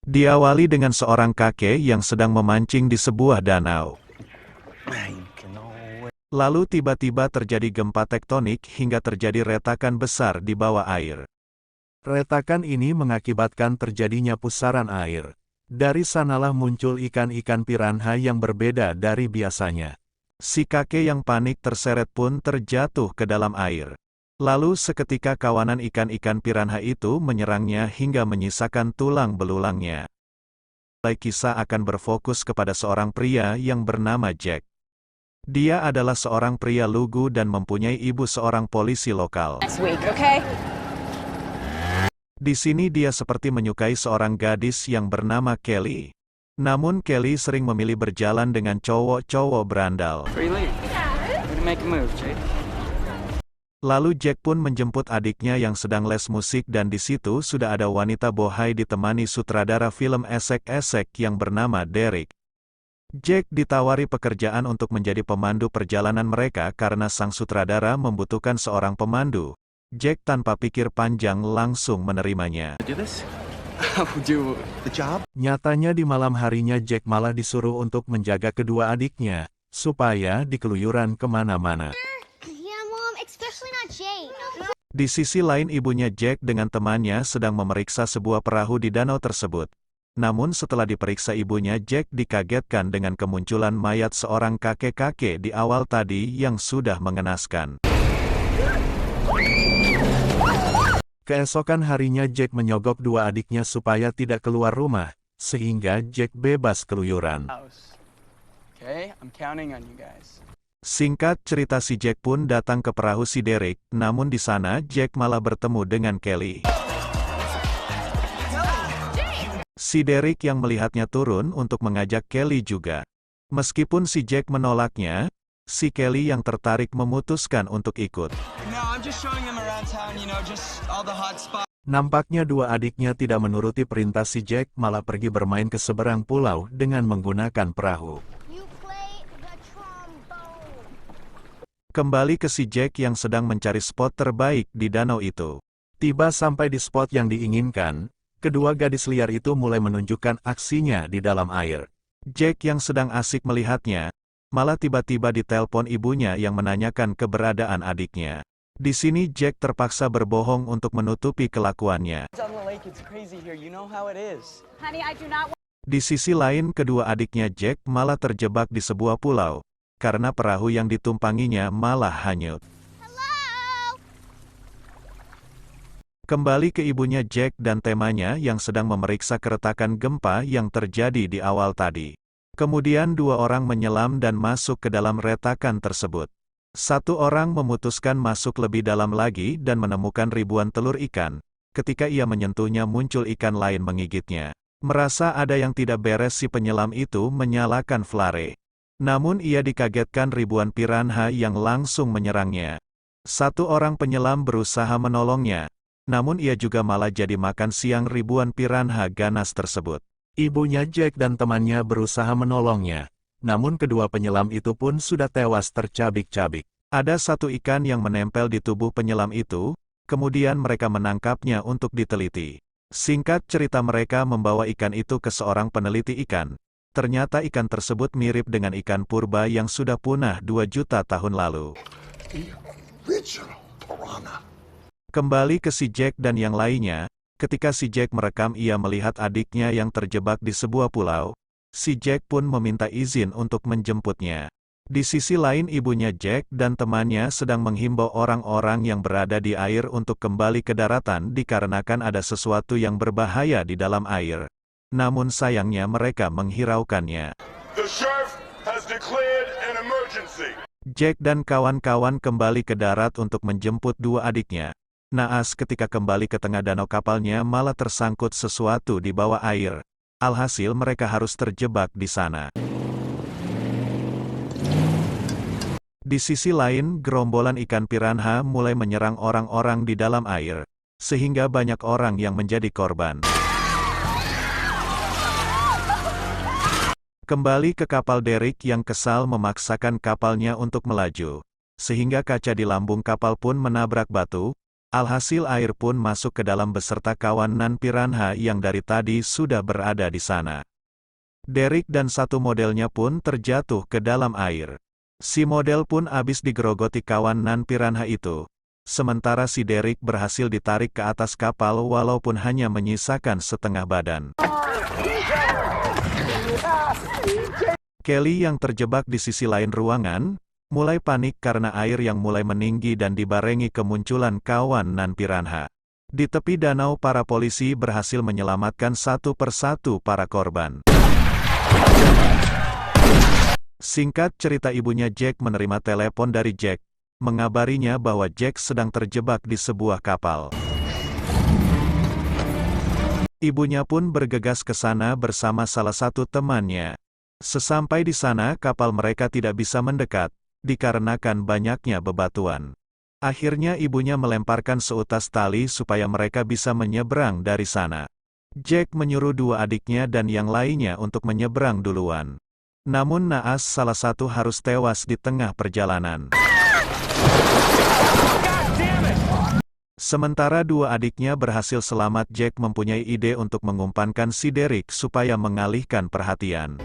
Diawali dengan seorang kakek yang sedang memancing di sebuah danau. Lalu tiba-tiba terjadi gempa tektonik hingga terjadi retakan besar di bawah air. Retakan ini mengakibatkan terjadinya pusaran air. Dari sanalah muncul ikan-ikan piranha yang berbeda dari biasanya. Si kakek yang panik terseret pun terjatuh ke dalam air. Lalu seketika kawanan ikan-ikan piranha itu menyerangnya hingga menyisakan tulang belulangnya. Kisah akan berfokus kepada seorang pria yang bernama Jack. Dia adalah seorang pria lugu dan mempunyai ibu seorang polisi lokal. Di sini dia seperti menyukai seorang gadis yang bernama Kelly. Namun Kelly sering memilih berjalan dengan cowok-cowok berandal. Lalu Jack pun menjemput adiknya yang sedang les musik dan di situ sudah ada wanita bohai ditemani sutradara film esek-esek yang bernama Derek. Jack ditawari pekerjaan untuk menjadi pemandu perjalanan mereka karena sang sutradara membutuhkan seorang pemandu. Jack tanpa pikir panjang langsung menerimanya. Nyatanya di malam harinya Jack malah disuruh untuk menjaga kedua adiknya, supaya dikeluyuran kemana-mana. Di sisi lain ibunya Jack dengan temannya sedang memeriksa sebuah perahu di danau tersebut. Namun setelah diperiksa ibunya Jack dikagetkan dengan kemunculan mayat seorang kakek-kakek di awal tadi yang sudah mengenaskan. Keesokan harinya Jack menyogok dua adiknya supaya tidak keluar rumah, sehingga Jack bebas keluyuran. Singkat cerita si Jack pun datang ke perahu si Derek, namun di sana Jack malah bertemu dengan Kelly. Si Derek yang melihatnya turun untuk mengajak Kelly juga. Meskipun si Jack menolaknya, si Kelly yang tertarik memutuskan untuk ikut. Nampaknya dua adiknya tidak menuruti perintah si Jack malah pergi bermain ke seberang pulau dengan menggunakan perahu. Kembali ke si Jack yang sedang mencari spot terbaik di danau itu. Tiba sampai di spot yang diinginkan, kedua gadis liar itu mulai menunjukkan aksinya di dalam air. Jack yang sedang asik melihatnya, malah tiba-tiba ditelepon ibunya yang menanyakan keberadaan adiknya. Di sini Jack terpaksa berbohong untuk menutupi kelakuannya. Di sisi lain kedua adiknya Jack malah terjebak di sebuah pulau, karena perahu yang ditumpanginya malah hanyut. Kembali ke ibunya Jack dan temanya yang sedang memeriksa keretakan gempa yang terjadi di awal tadi. Kemudian dua orang menyelam dan masuk ke dalam retakan tersebut. Satu orang memutuskan masuk lebih dalam lagi dan menemukan ribuan telur ikan. Ketika ia menyentuhnya muncul ikan lain menggigitnya. Merasa ada yang tidak beres si penyelam itu menyalakan flare. Namun ia dikagetkan ribuan piranha yang langsung menyerangnya. Satu orang penyelam berusaha menolongnya. Namun ia juga malah jadi makan siang ribuan piranha ganas tersebut. Ibunya Jack dan temannya berusaha menolongnya. Namun kedua penyelam itu pun sudah tewas tercabik-cabik. Ada satu ikan yang menempel di tubuh penyelam itu, kemudian mereka menangkapnya untuk diteliti. Singkat cerita mereka membawa ikan itu ke seorang peneliti ikan. Ternyata ikan tersebut mirip dengan ikan purba yang sudah punah 2 juta tahun lalu. Kembali ke si Jack dan yang lainnya, ketika si Jack merekam ia melihat adiknya yang terjebak di sebuah pulau, si Jack pun meminta izin untuk menjemputnya. Di sisi lain ibunya Jack dan temannya sedang menghimbau orang-orang yang berada di air untuk kembali ke daratan dikarenakan ada sesuatu yang berbahaya di dalam air. Namun sayangnya mereka menghiraukannya. Jack dan kawan-kawan kembali ke darat untuk menjemput dua adiknya. Naas ketika kembali ke tengah danau kapalnya malah tersangkut sesuatu di bawah air. Alhasil mereka harus terjebak di sana. Di sisi lain, gerombolan ikan piranha mulai menyerang orang-orang di dalam air, sehingga banyak orang yang menjadi korban. Kembali ke kapal Derek yang kesal memaksakan kapalnya untuk melaju, sehingga kaca di lambung kapal pun menabrak batu, Alhasil air pun masuk ke dalam beserta kawanan piranha yang dari tadi sudah berada di sana. Derek dan satu modelnya pun terjatuh ke dalam air. Si model pun habis digerogoti kawanan piranha itu. Sementara si Derek berhasil ditarik ke atas kapal walaupun hanya menyisakan setengah badan. Kelly yang terjebak di sisi lain ruangan, mulai panik karena air yang mulai meninggi dan dibarengi kemunculan kawanan piranha. Di tepi danau para polisi berhasil menyelamatkan satu persatu para korban. Singkat cerita, ibunya Jack menerima telepon dari Jack, mengabarinya bahwa Jack sedang terjebak di sebuah kapal. Ibunya pun bergegas ke sana bersama salah satu temannya. Sesampai di sana kapal mereka tidak bisa mendekat, dikarenakan banyaknya bebatuan. Akhirnya ibunya melemparkan seutas tali supaya mereka bisa menyeberang dari sana. Jack menyuruh dua adiknya dan yang lainnya untuk menyeberang duluan. Namun naas salah satu harus tewas di tengah perjalanan. Sementara dua adiknya berhasil selamat, Jack mempunyai ide untuk mengumpankan si Derek supaya mengalihkan perhatian.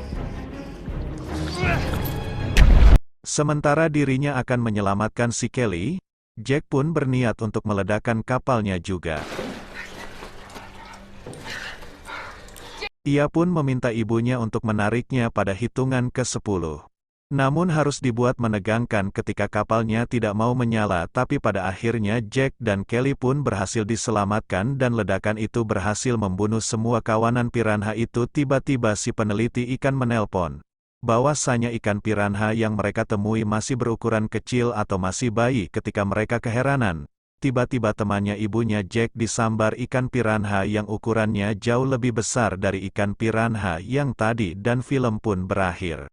Sementara dirinya akan menyelamatkan si Kelly, Jack pun berniat untuk meledakkan kapalnya juga. Ia pun meminta ibunya untuk menariknya pada hitungan ke-10. Namun harus dibuat menegangkan ketika kapalnya tidak mau menyala, tapi pada akhirnya Jack dan Kelly pun berhasil diselamatkan dan ledakan itu berhasil membunuh semua kawanan piranha itu. Tiba-tiba si peneliti ikan menelpon bahwasanya ikan piranha yang mereka temui masih berukuran kecil atau masih bayi. Ketika mereka keheranan, tiba-tiba temannya ibunya Jack disambar ikan piranha yang ukurannya jauh lebih besar dari ikan piranha yang tadi dan film pun berakhir.